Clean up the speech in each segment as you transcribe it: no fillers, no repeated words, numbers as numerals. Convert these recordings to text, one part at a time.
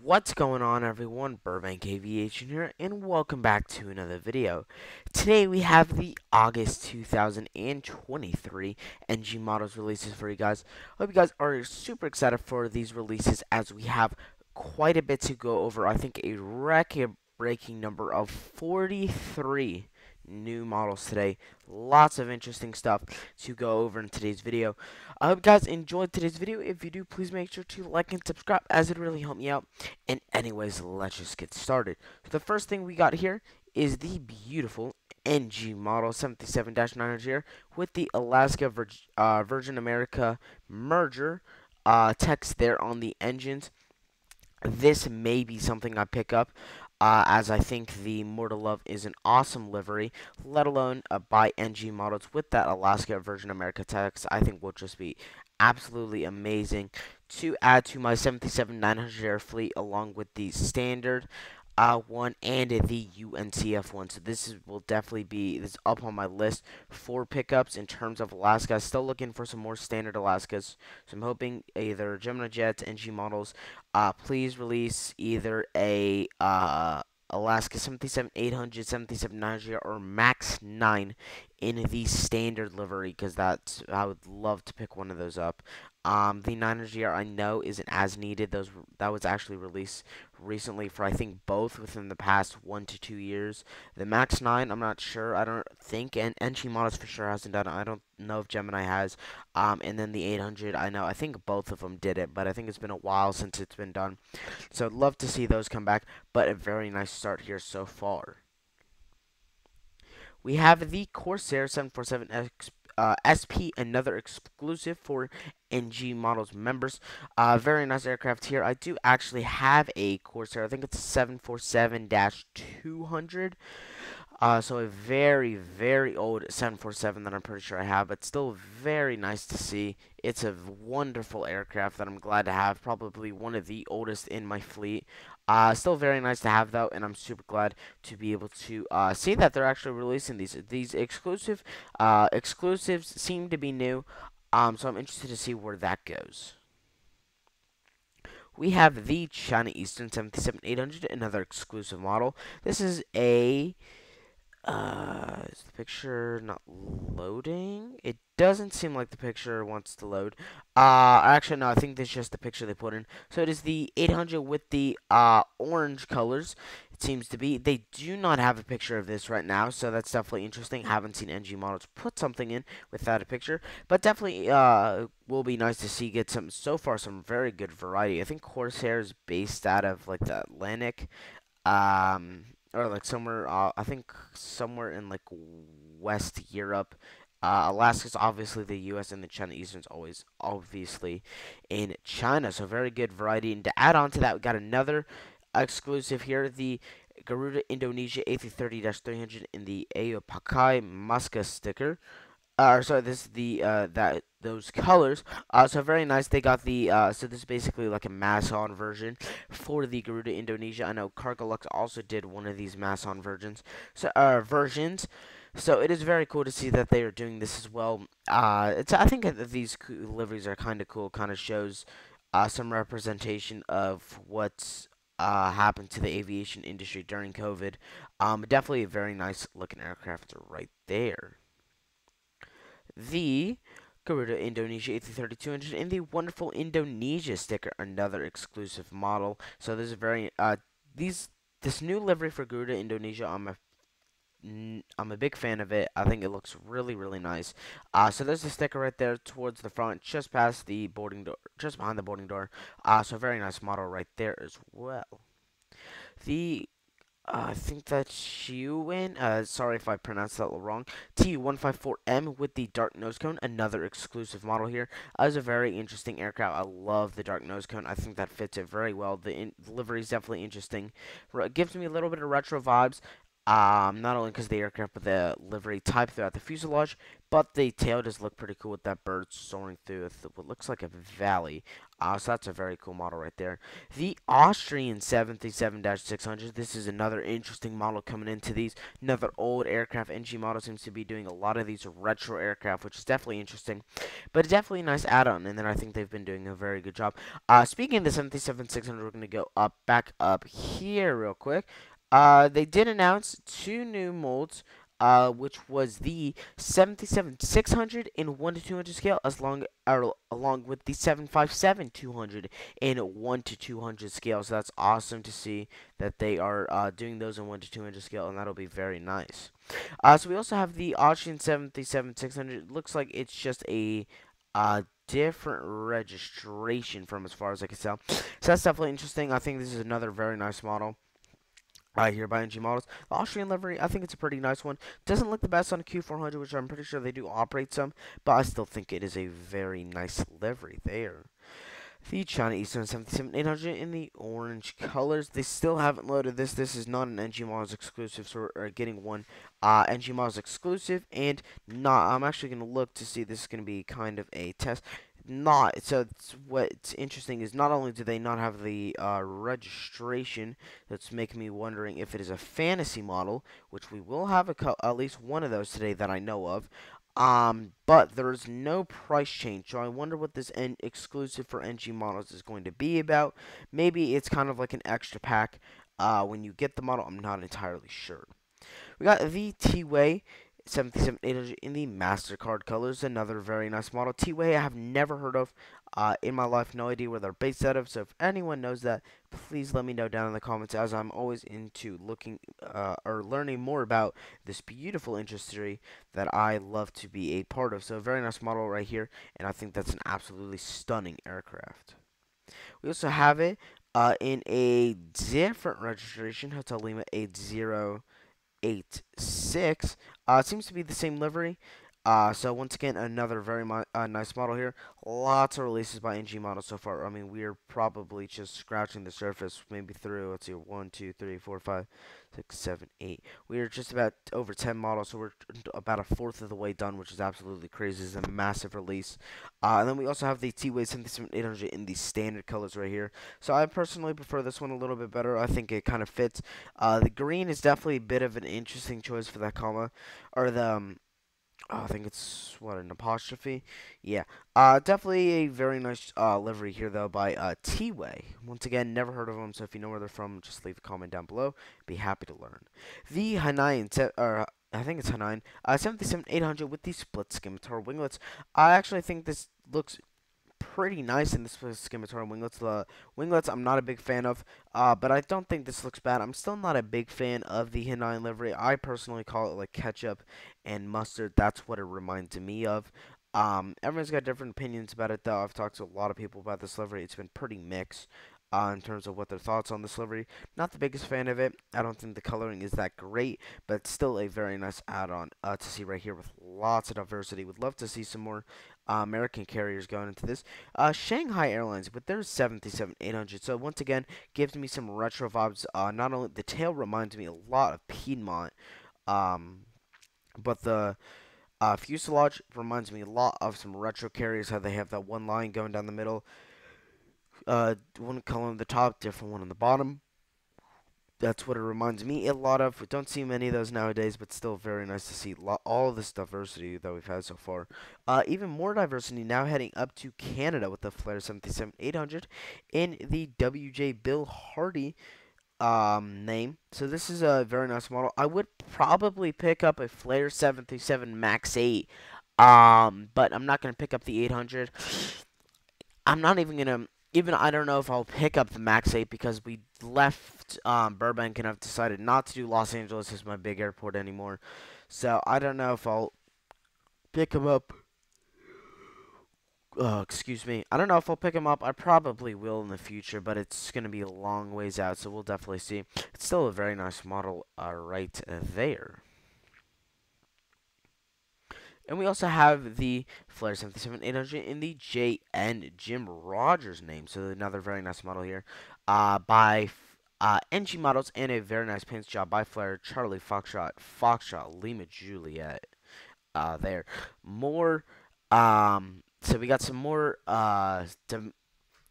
What's going on, everyone? Burbank Aviation here, and welcome back to another video. Today we have the August 2023 NG Models releases for you guys. Hope you guys are super excited for these releases as we have quite a bit to go over. I think a record-breaking number of 43 new models today. Lots of interesting stuff to go over in today's video. I hope you guys enjoyed today's video. If you do, please make sure to like and subscribe as it really helped me out. And anyways, let's just get started. So the first thing we got here is the beautiful NG model 77-900 here with the Alaska Virgin America merger text there on the engines. This may be something I pick up, as I think the More to Love is an awesome livery, let alone by NG models with that Alaska Virgin America text. I think will just be absolutely amazing to add to my 77-900 air fleet along with the standard one and the UNCF one. So will definitely be up on my list for pickups in terms of Alaska. Still looking for some more standard Alaskas. So I'm hoping either Gemini Jets, NG models, please release either a Alaska 77-800, 77-900, or Max 9 in the standard livery, because I would love to pick one of those up. The 900GR I know isn't as needed. That was actually released recently for I think both within the past 1 to 2 years. The Max 9 I'm not sure. I don't think, and NG Models for sure hasn't done it. I don't know if Gemini has. And then the 800 I think both of them did it, but I think it's been a while since it's been done. So I'd love to see those come back, but a very nice start here so far. We have the Corsair 747X SP, another exclusive for NG Models members. Very nice aircraft here. I do actually have a Corsair. I think it's a 747-200. So a very, very old 747 that I'm pretty sure I have, but still very nice to see. It's a wonderful aircraft that I'm glad to have, probably one of the oldest in my fleet. Still very nice to have, though, and I'm super glad to be able to see that they're actually releasing these. These exclusives seem to be new, so I'm interested to see where that goes. We have the China Eastern 77-800, another exclusive model. This is a is the picture not loading? It doesn't seem like the picture wants to load. Actually, no, I think this is just the picture they put in. So it is the 800 with the orange colors. It seems to be. They do not have a picture of this right now, so that's definitely interesting. Haven't seen NG models put something in without a picture, but definitely will be nice to see get some very good variety. I think Corsair is based out of like the Atlantic. Or like somewhere, I think somewhere in like West Europe. Alaska's obviously the U.S. and the China Eastern's always obviously in China. So very good variety. And to add on to that, we got another exclusive here, the Garuda Indonesia A330-300 in the Aopakai Musca sticker. Sorry, this is the those colors. So very nice. They got the so this is basically like a mass-on version for the Garuda Indonesia. I know Cargolux also did one of these mass-on versions. So it is very cool to see that they are doing this as well. I think that these liveries are kind of cool. Kind of shows some representation of what's happened to the aviation industry during COVID. Definitely a very nice looking aircraft right there. The Garuda Indonesia A330-200 in the wonderful Indonesia sticker, another exclusive model. So this is very this new livery for Garuda Indonesia. I'm a big fan of it. I think it looks really, really nice. So there's the sticker right there towards the front, just past the boarding door, just behind the boarding door. So very nice model right there as well. The I think that's Chiuin. Sorry if I pronounced that wrong. TU-154M with the dark nose cone, another exclusive model here. It's a very interesting aircraft. I love the dark nose cone. I think that fits it very well. The livery is definitely interesting. It gives me a little bit of retro vibes. Not only because of the aircraft, but the livery type throughout the fuselage, but the tail does look pretty cool with that bird soaring through what looks like a valley. So that's a very cool model right there. The Austrian 737-600. This is another interesting model coming into these. Another old aircraft. NG model seems to be doing a lot of these retro aircraft, which is definitely interesting. But definitely a nice add-on, and then I think they've been doing a very good job. Speaking of the 737-600, we're going to go back up here real quick. They did announce two new molds, which was the 737-600 in 1 to 200 scale, along with the 757-200 in 1 to 200 scale. So that's awesome to see that they are doing those in 1 to 200 scale, and that'll be very nice. So we also have the Austrian 737-600. It looks like it's just a different registration from as far as I can tell. So that's definitely interesting. I think this is another very nice model. Here by NG Models. The Austrian livery, I think it's a pretty nice one. Doesn't look the best on a Q400, which I'm pretty sure they do operate some, but I still think it is a very nice livery there. The China Eastern 77800 in the orange colors. They still haven't loaded this. This is not an NG Models exclusive, so we're getting one NG Models exclusive, and not. I'm actually going to look to see this is going to be kind of a test. Not so. What's interesting is not only do they not have the registration, that's making me wondering if it is a fantasy model, which we will have at least one of those today that I know of. But there's no price change, so I wonder what this exclusive for NG models is going to be about. Maybe it's kind of like an extra pack when you get the model. I'm not entirely sure. We got the T-Way 77800 in the MasterCard colors. Another very nice model. T-Way I have never heard of in my life. No idea where they're based out of. So if anyone knows that, please let me know down in the comments, as I'm always into looking or learning more about this beautiful industry that I love to be a part of. So a very nice model right here, and I think that's an absolutely stunning aircraft. We also have it in a different registration, Hotel Lima 8086. It seems to be the same livery. So once again, another very nice model here. Lots of releases by NG Models so far. I mean, we are probably just scratching the surface, maybe through, let's see, 1, 2, 3, 4, 5, 6, 7, 8. We are just about over 10 models, so we're about a fourth of the way done, which is absolutely crazy. It's a massive release. And then we also have the T-Way 77800 in the standard colors right here. So I personally prefer this one a little bit better. I think it kind of fits. The green is definitely a bit of an interesting choice for that comma, or the I think it's, what, an apostrophe? Yeah. Definitely a very nice livery here, though, by T-Way. Once again, never heard of them, so if you know where they're from, just leave a comment down below. Be happy to learn. The Hainan, I think it's Hainan, 77800 with the split scimitar winglets. I actually think this looks pretty nice in this scimitar winglets. The winglets I'm not a big fan of, but I don't think this looks bad. I'm still not a big fan of the Hainan livery. I personally call it like ketchup and mustard. That's what it reminds me of. Everyone's got different opinions about it, though. I've talked to a lot of people about this livery. It's been pretty mixed in terms of what their thoughts on this livery. Not the biggest fan of it. I don't think the coloring is that great, but it's still a very nice add-on to see right here with lots of diversity. Would love to see some more American carriers going into this. Shanghai Airlines with their 737-800. So once again, gives me some retro vibes. Not only the tail reminds me a lot of Piedmont, but the fuselage reminds me a lot of some retro carriers. How they have that one line going down the middle. One column on the top, different one on the bottom. That's what it reminds me a lot of. We don't see many of those nowadays, but still very nice to see all this diversity that we've had so far. Even more diversity now heading up to Canada with the Flair 737-800 in the WJ Bill Hardy name. So this is a very nice model. I would probably pick up a Flair 737 MAX 8, but I'm not going to pick up the 800. I'm not even going to... Even I don't know if I'll pick up the MAX 8 because we left Burbank and I've decided not to do Los Angeles as my big airport anymore. So I don't know if I'll pick him up. Excuse me. I don't know if I'll pick him up. I probably will in the future, but it's going to be a long ways out, so we'll definitely see. It's still a very nice model right there. And we also have the Flair 737-800 in the JN Jim Rogers name. So another very nice model here by NG Models, and a very nice paint job by Flair. Charlie Foxtrot, Lima Juliet there. More, so we got some more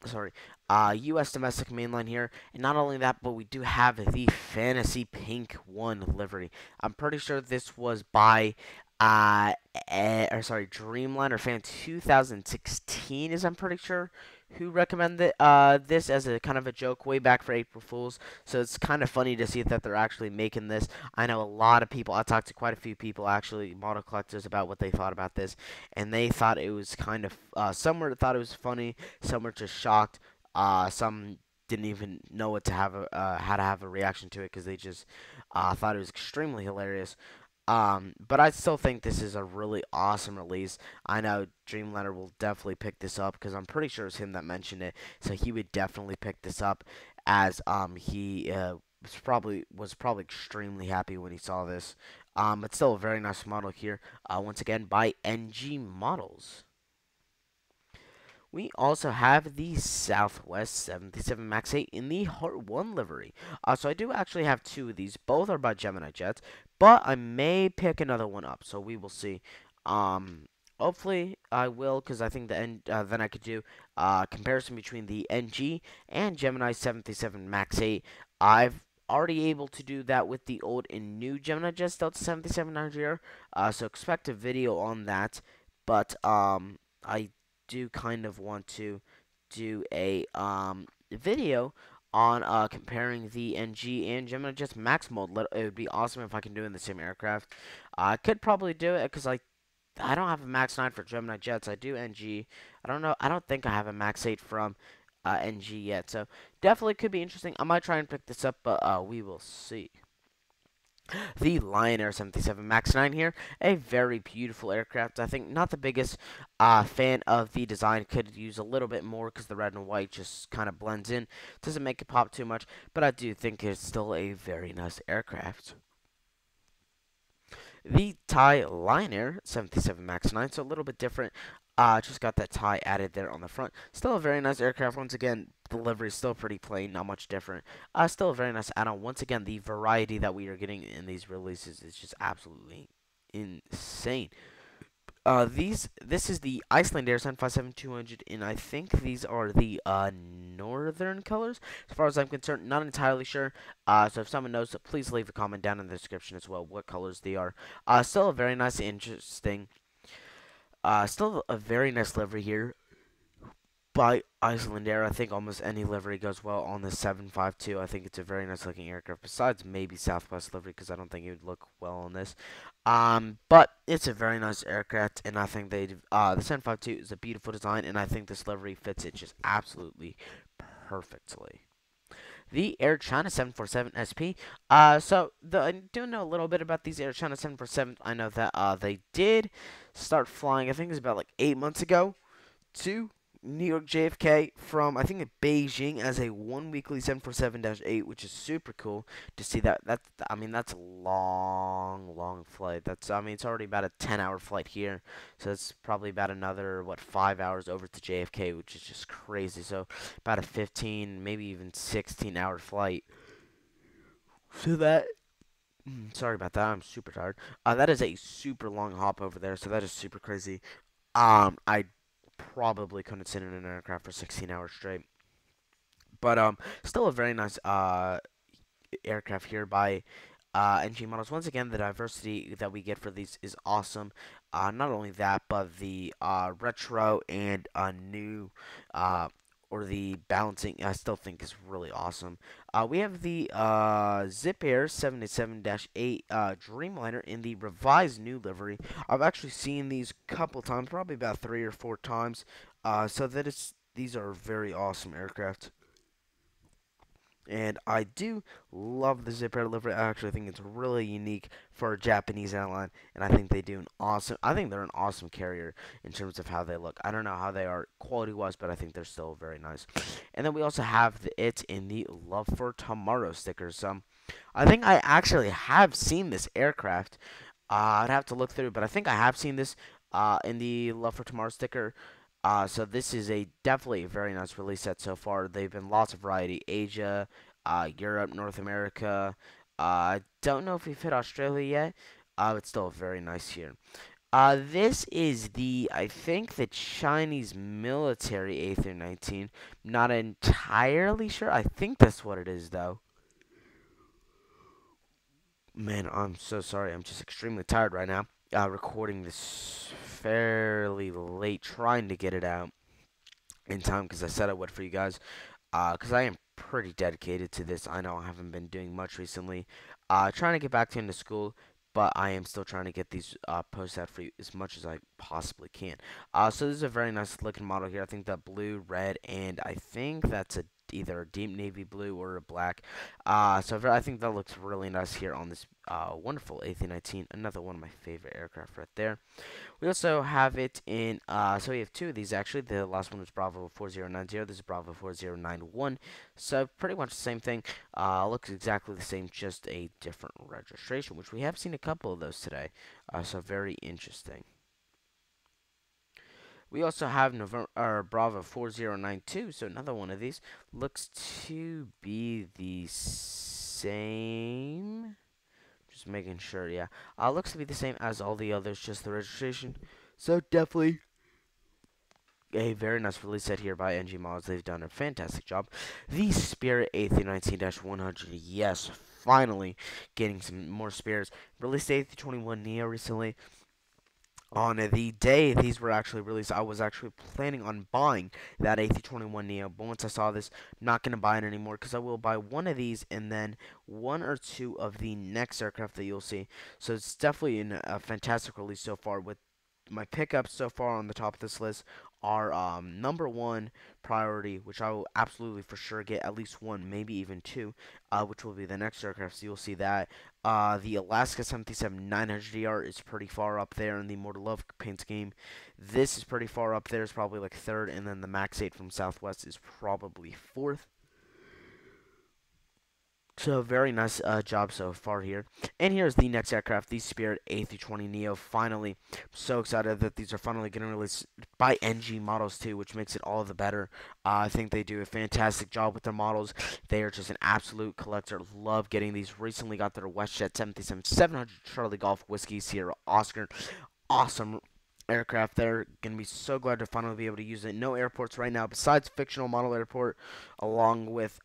sorry, U.S. domestic mainline here, and not only that, but we do have the Fantasy Pink One livery. I'm pretty sure this was by, or sorry, Dreamliner Fan 2016 is I'm pretty sure who recommended this as a kind of a joke way back for April Fools. So it's kind of funny to see that they're actually making this. I know a lot of people. I talked to quite a few people actually, model collectors, about what they thought about this, and they thought it was kind of some were thought it was funny. Some were just shocked. Some didn't even know what to have how to have a reaction to it because they just thought it was extremely hilarious. But I still think this is a really awesome release. I know Dreamliner will definitely pick this up because I'm pretty sure it's him that mentioned it, so he would definitely pick this up as he was probably extremely happy when he saw this. It's still a very nice model here. Once again by NG Models. We also have the Southwest 77 Max 8 in the Heart 1 livery. So I do actually have two of these. Both are by Gemini Jets, but I may pick another one up, so we will see. Hopefully I will, because I think then I could do comparison between the NG and Gemini 77 Max 8. I've already able to do that with the old and new Gemini Jets Delta 7700, so expect a video on that. But I do kind of want to do a video on comparing the NG and Gemini Jets Max mode. It would be awesome if I can do it in the same aircraft. I could probably do it because I don't have a Max 9 for Gemini Jets. I do NG. I don't know. I don't think I have a Max 8 from NG yet. So definitely could be interesting. I might try and pick this up, but we will see. The Lion Air 77 Max 9 here, a very beautiful aircraft. I think not the biggest fan of the design, could use a little bit more because the red and white just kind of blends in. Doesn't make it pop too much, but I do think it's still a very nice aircraft. The Thai Lion Air 77 Max 9, so a little bit different. Just got that tie added there on the front. Still a very nice aircraft. Once again, the livery is still pretty plain, not much different. Still a very nice add-on. Once again, the variety that we are getting in these releases is just absolutely insane. This is the Iceland Air 757-200, and I think these are the northern colors. As far as I'm concerned, not entirely sure. So if someone knows, please leave a comment down in the description as well what colors they are. Still a very nice, interesting. Still a very nice livery here by Iceland Air. I think almost any livery goes well on the 752. I think it's a very nice looking aircraft. Besides maybe Southwest livery, because I don't think it would look well on this. But it's a very nice aircraft, and I think the 752 is a beautiful design, and I think this livery fits it just absolutely perfectly. The Air China 747 SP. I do know a little bit about these Air China 747. I know that they did start flying. I think it was about like 8 months ago to New York JFK from I think Beijing as a one weekly 747-8, which is super cool to see that. I mean that's a long flight. It's already about a 10-hour flight here, so it's probably about another 5 hours over to JFK, which is just crazy. So about a 15, maybe even 16-hour flight. So that sorry about that. I'm super tired. That is a super long hop over there, so that is super crazy. I probably couldn't sit in an aircraft for 16 hours straight. But still a very nice aircraft here by NG Models. Once again, the diversity that we get for these is awesome. Not only that, but the retro and new or the balancing, I still think is really awesome. We have the Zip Air 77-8 Dreamliner in the revised new livery. I've actually seen these a couple times, probably about 3 or 4 times. So these are very awesome aircraft. And I do love the Zip Air livery. I actually think it's really unique for a Japanese airline, and I think they do an awesome. I think they're an awesome carrier in terms of how they look. I don't know how they are quality-wise, but I think they're still very nice. And then we also have it in the Love for Tomorrow stickers. I think I actually have seen this aircraft. I'd have to look through, but I think I have seen this in the Love for Tomorrow sticker. So this is definitely a very nice release set so far. They've been lots of variety. Asia, Europe, North America. I don't know if we've hit Australia yet. It's still very nice here. This is the, I think, the Chinese military A319. Not entirely sure. I think that's what it is, though. Man, I'm so sorry. I'm just extremely tired right now. Recording this fairly late, trying to get it out in time because I said I would for you guys. Because I am pretty dedicated to this. I know I haven't been doing much recently. Trying to get back into school, but I am still trying to get these posts out for you as much as I possibly can. So this is a very nice looking model here. I think that blue, red, and I think that's either a deep navy blue or a black. I think that looks really nice here on this wonderful A319. Another one of my favorite aircraft right there. We also have it in, so we have two of these actually. The last one was Bravo 4090. This is Bravo 4091. So pretty much the same thing. Looks exactly the same, just a different registration, which we have seen a couple of those today. So very interesting. We also have Bravo 4092. So another one of these looks to be the same. Just making sure, yeah. Looks to be the same as all the others, just the registration. So definitely a very nice release set here by NG Models. They've done a fantastic job. The Spirit A319-100, yes, finally getting some more Spirits. Released the A321 Neo recently. On the day these were actually released, I was actually planning on buying that A321 Neo, but once I saw this, not going to buy it anymore because I will buy one of these and then one or two of the next aircraft that you'll see. So it's definitely a fantastic release so far. With my pickups so far on the top of this list are number one priority, which I will absolutely for sure get at least one, maybe even two, which will be the next aircraft. So you'll see that. The Alaska 737-900ER is pretty far up there in the Mortal Love paint scheme. This is pretty far up there. It's probably like third, and then the Max 8 from Southwest is probably fourth. So very nice job so far here. And here's the next aircraft, the Spirit A320neo. Finally, I'm so excited that these are finally getting released by NG Models too, which makes it all the better. I think they do a fantastic job with their models. They are just an absolute collector. Love getting these. Recently got their WestJet 737-700 Charlie Golf Whiskey Sierra Oscar. Awesome aircraft there. Gonna be so glad to finally be able to use it. No airports right now besides fictional model airport, along with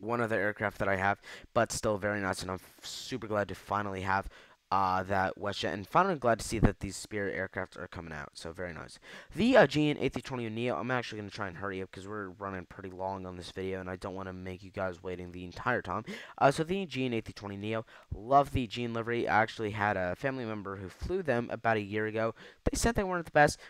one other aircraft that I have, but still very nice, and I'm super glad to finally have that WestJet, and finally glad to see that these Spirit aircraft are coming out, so very nice. The GN A320neo, I'm actually going to try and hurry up because we're running pretty long on this video, and I don't want to make you guys waiting the entire time. So the GN A320neo, love the GN livery. I actually had a family member who flew them about a year ago. They said they weren't the best.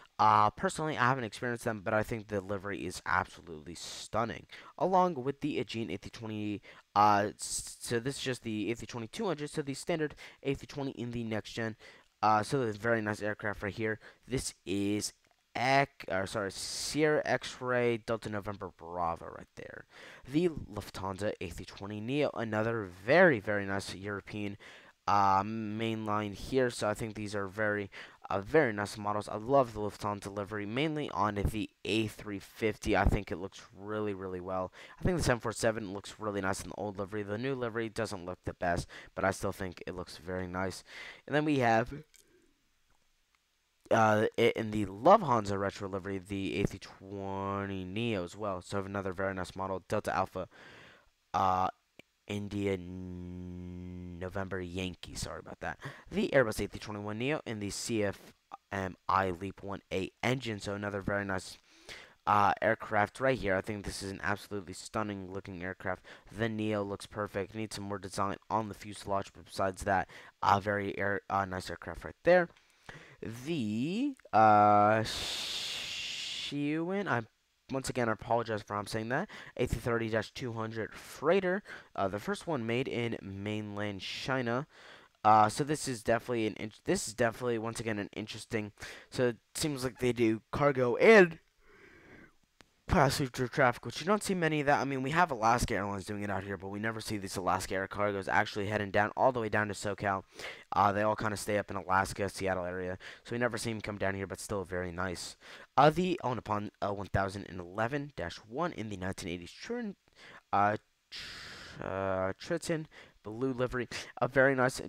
Personally, I haven't experienced them, but I think the livery is absolutely stunning. Along with the Aegean A320, so this is just the A320-200, so the standard A320 in the next gen. So it's a very nice aircraft right here. This is Sierra X-Ray Delta November Bravo right there. The Lufthansa A320neo, another very, very nice European mainline here. So I think these are very nice models. I love the Lufthansa livery, mainly on the A350. I think it looks really, really well. I think the 747 looks really nice in the old livery. The new livery doesn't look the best, but I still think it looks very nice. And then we have in the Lufthansa retro livery, the A320 Neo as well. So I have another very nice model, Delta Alpha. India November Yankee. Sorry about that. The Airbus A321neo and the CFMI LEAP 1A engine. So another very nice aircraft right here. I think this is an absolutely stunning looking aircraft. The Neo looks perfect. Needs some more design on the fuselage, but besides that, very nice aircraft right there. The Shiwen, once again, I apologize for how I'm saying that. A330-200 freighter, the first one made in mainland China. So this is definitely once again an interesting. So it seems like they do cargo and passenger traffic, which you don't see many of that. I mean, we have Alaska Airlines doing it out here, but we never see these Alaska Air Cargos actually heading down all the way down to SoCal. They all kind of stay up in Alaska, Seattle area, so we never see them come down here, but still very nice. The Onapon 1011-1 in the 1980s Triton blue livery, a very nice.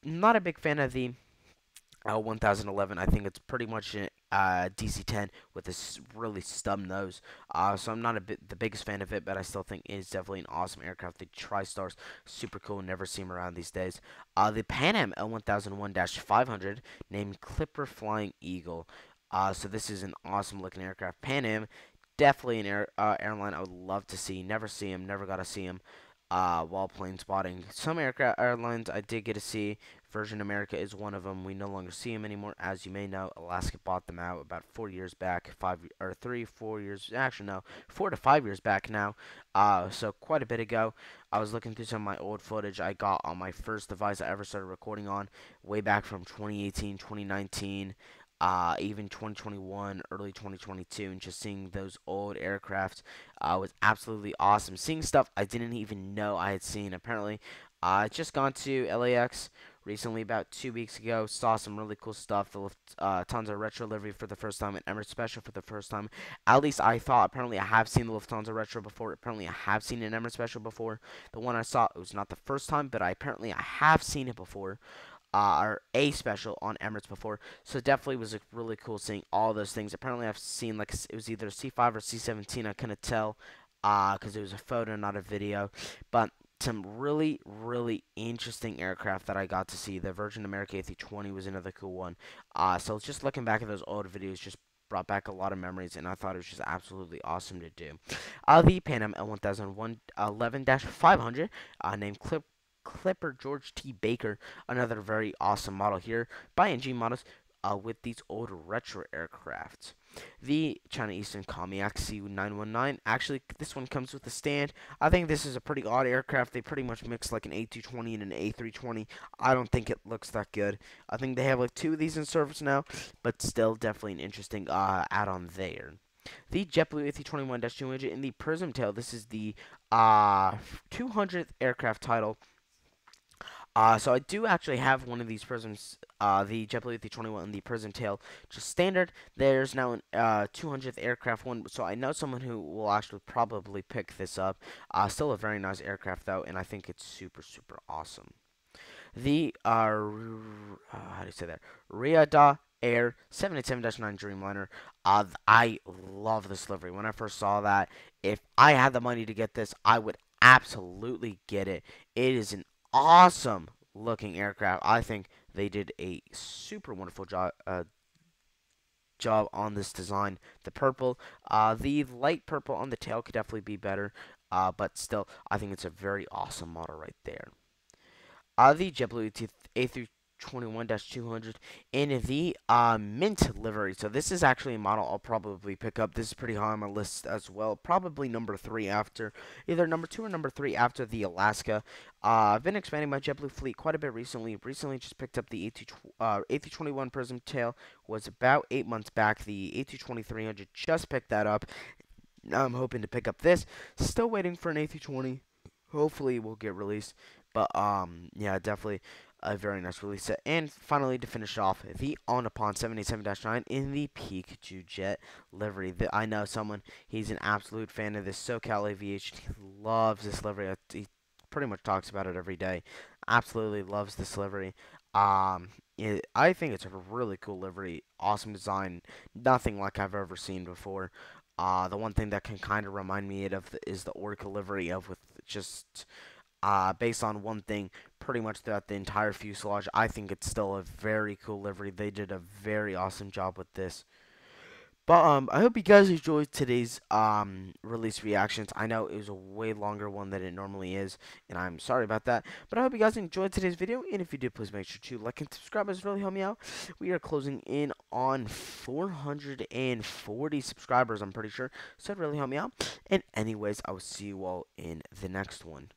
Not a big fan of the 1011. I think it's pretty much a DC-10 with a really stub nose. So I'm not the biggest fan of it, but I still think it is definitely an awesome aircraft. The TriStar's super cool. Never see them around these days. The Pan Am L1001-500 named Clipper Flying Eagle. So this is an awesome looking aircraft. Pan Am, definitely an airline I would love to see. Never see him. Never got to see him. While plane spotting. Some aircraft airlines I did get to see. Virgin America is one of them. We no longer see them anymore. As you may know, Alaska bought them out about 4 years back, 4 years. Actually, no, 4 to 5 years back now. So quite a bit ago. I was looking through some of my old footage I got on my first device I ever started recording on, way back from 2018, 2019. Even 2021, early 2022, and just seeing those old aircraft was absolutely awesome. Seeing stuff I didn't even know I had seen. Apparently, I just gone to LAX recently, about 2 weeks ago. Saw some really cool stuff. The Lufthansa Retro livery for the first time, and Emirates Special for the first time. At least I thought. Apparently, I have seen the Lufthansa Retro before. Apparently, I have seen an Emirates Special before. The one I saw, it was not the first time, but apparently I have seen it before. Or a special on Emirates before, so definitely was really cool seeing all those things. Apparently, I've seen like it was either C5 or C17. I couldn't tell, because it was a photo, not a video. But some really interesting aircraft that I got to see. The Virgin America A320 was another cool one. So just looking back at those old videos, just brought back a lot of memories, and I thought it was just absolutely awesome to do. The Pan Am L1011-500, named Clipper George T. Baker, another very awesome model here by NG Models with these old retro aircraft. The China Eastern Comiac C919, actually this one comes with a stand. I think this is a pretty odd aircraft. They pretty much mix like an A220 and an A320. I don't think it looks that good. I think they have like 2 of these in service now, but still definitely an interesting add-on there. The JetBlue A321-200 in the Prism Tail. This is the 200th aircraft title. So I do actually have one of these prisms, the JetBlue A321 and the Prism Tail, just standard. There's now an 200th aircraft one, so I know someone who will actually probably pick this up. Still a very nice aircraft though, and I think it's super awesome. The how do you say that? Riyadh Air 787-9 Dreamliner. I love this livery. When I first saw that, if I had the money to get this, I would absolutely get it. It is an awesome looking aircraft. I think they did a super wonderful job on this design. The purple, the light purple on the tail could definitely be better, but still, I think it's a very awesome model right there. The JetBlue A321-200 in the mint livery. So this is actually a model I'll probably pick up. This is pretty high on my list as well. Probably number 3 after, either number 2 or number 3 after the Alaska. I've been expanding my JetBlue fleet quite a bit recently. Recently just picked up the A321 Prism Tail. Was about 8 months back. The A320-300 just picked that up. Now I'm hoping to pick up this. Still waiting for an A320. Hopefully it will get released. But, yeah, definitely a very nice release set. And finally, to finish off, the On-Upon 787-9 in the Pikachu Jet livery. I know someone, he's an absolute fan of this. SoCal Aviation, he loves this livery. He pretty much talks about it every day. Absolutely loves this livery. I think it's a really cool livery. Awesome design. Nothing like I've ever seen before. The one thing that can kind of remind me of is the Orca livery of with just... based on one thing, pretty much throughout the entire fuselage. I think it's still a very cool livery. They did a very awesome job with this. But I hope you guys enjoyed today's release reactions. I know it was a way longer one than it normally is, and I'm sorry about that. But I hope you guys enjoyed today's video, and if you did, please make sure to like and subscribe. It's really help me out. We are closing in on 440 subscribers, I'm pretty sure, so it really help me out. And anyways, I will see you all in the next one.